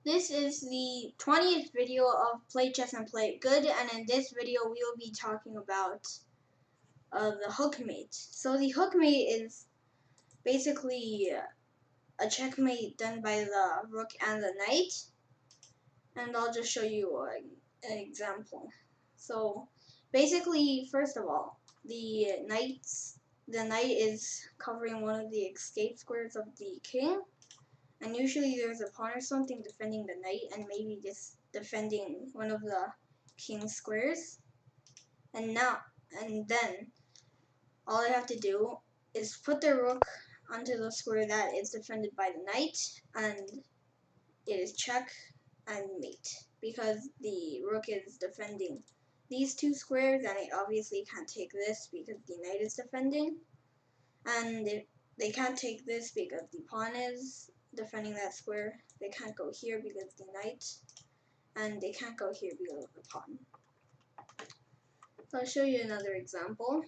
This is the 20th video of Play Chess and Play It Good, and in this video we will be talking about the hookmate. So the hookmate is basically a checkmate done by the rook and the knight, and I'll just show you an example. So basically, first of all, the knight is covering one of the escape squares of the king. And usually there's a pawn or something defending the knight and maybe just defending one of the king's squares. And then all I have to do is put the rook onto the square that is defended by the knight, and it is check and mate. Because the rook is defending these two squares, and it obviously can't take this because the knight is defending. And they can't take this because the pawn is defending that square. They can't go here because the knight, and they can't go here because of the pawn. So I'll show you another example,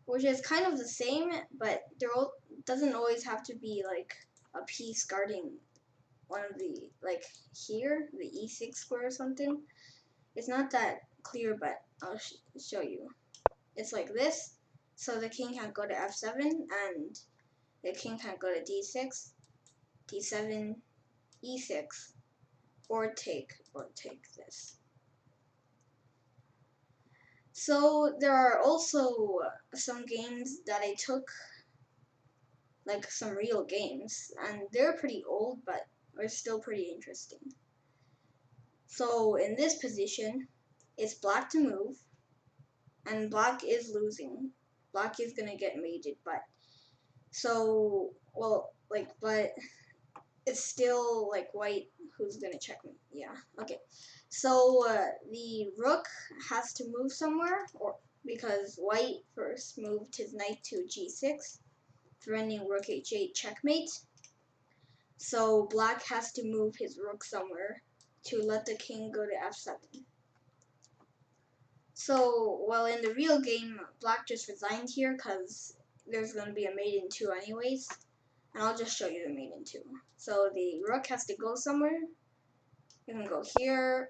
which is kind of the same, but there doesn't always have to be like a piece guarding one of the, like here, the e6 square or something. It's not that clear, but I'll show you. It's like this, so the king can't go to f7, and the king can't go to d6, d7, e6, or take this. So there are also some games that I took, like some real games, and they're pretty old, but are still pretty interesting. So in this position, it's black to move, and black is losing. Black is gonna get mated, but but it's still like white who's gonna check me. Yeah, okay. So the rook has to move somewhere, or because white first moved his knight to g6, threatening rook h8 checkmate. So black has to move his rook somewhere to let the king go to f7. So, well, in the real game, black just resigned here because there's going to be a mate in 2 anyways. And I'll just show you the mate in 2. So the rook has to go somewhere. You can go here,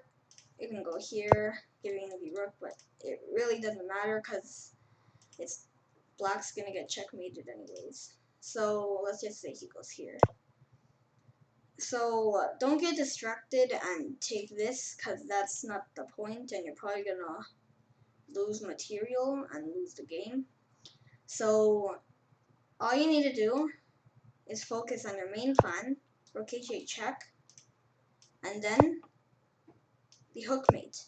you can go here, giving the rook, but it really doesn't matter because it's black's going to get checkmated anyways. So let's just say he goes here. So don't get distracted and take this because that's not the point, and you're probably going to lose material and lose the game. So all you need to do is focus on your main plan, rook h8 check, and then the hookmate.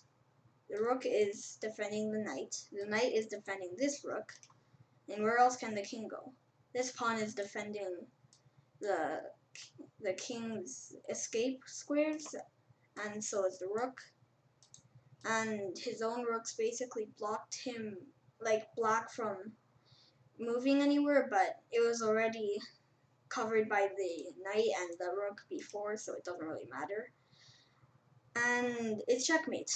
The rook is defending the knight is defending this rook, and where else can the king go? This pawn is defending the king's escape squares, and so is the rook. And his own rooks basically blocked him, like black from moving anywhere, but it was already covered by the knight and the rook before, so it doesn't really matter. And it's checkmate.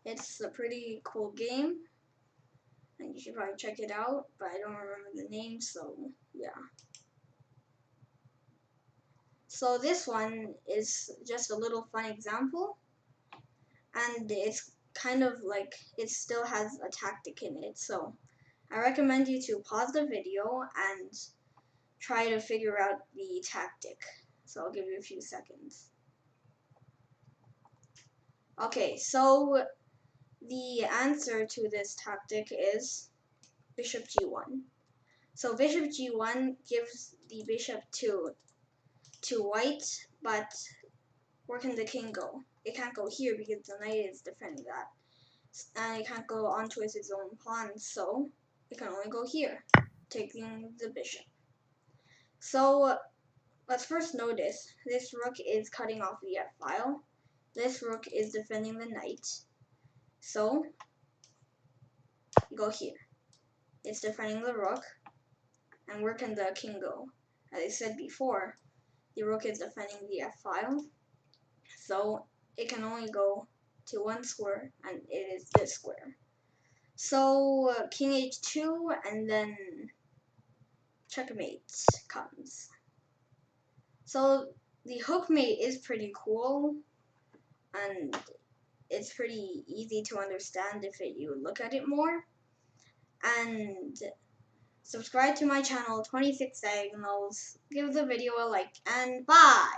It's a pretty cool game, and you should probably check it out, but I don't remember the name, so yeah. So this one is just a little fun example, and it's kind of like it still has a tactic in it, so I recommend you to pause the video and try to figure out the tactic. So I'll give you a few seconds. Okay, so the answer to this tactic is bishop g1. So bishop g1 gives the bishop to white, but where can the king go? It can't go here because the knight is defending that. And it can't go onto its own pawn, so it can only go here, taking the bishop. So let's first notice this rook is cutting off the f file. This rook is defending the knight. So you go here. It's defending the rook. And where can the king go? As I said before, the rook is defending the f file. So it can only go to one square, and it is this square. So king h2, and then checkmate comes. So the hookmate is pretty cool, and it's pretty easy to understand if you look at it more. And subscribe to my channel, 26 Diagonals. Give the video a like, and bye!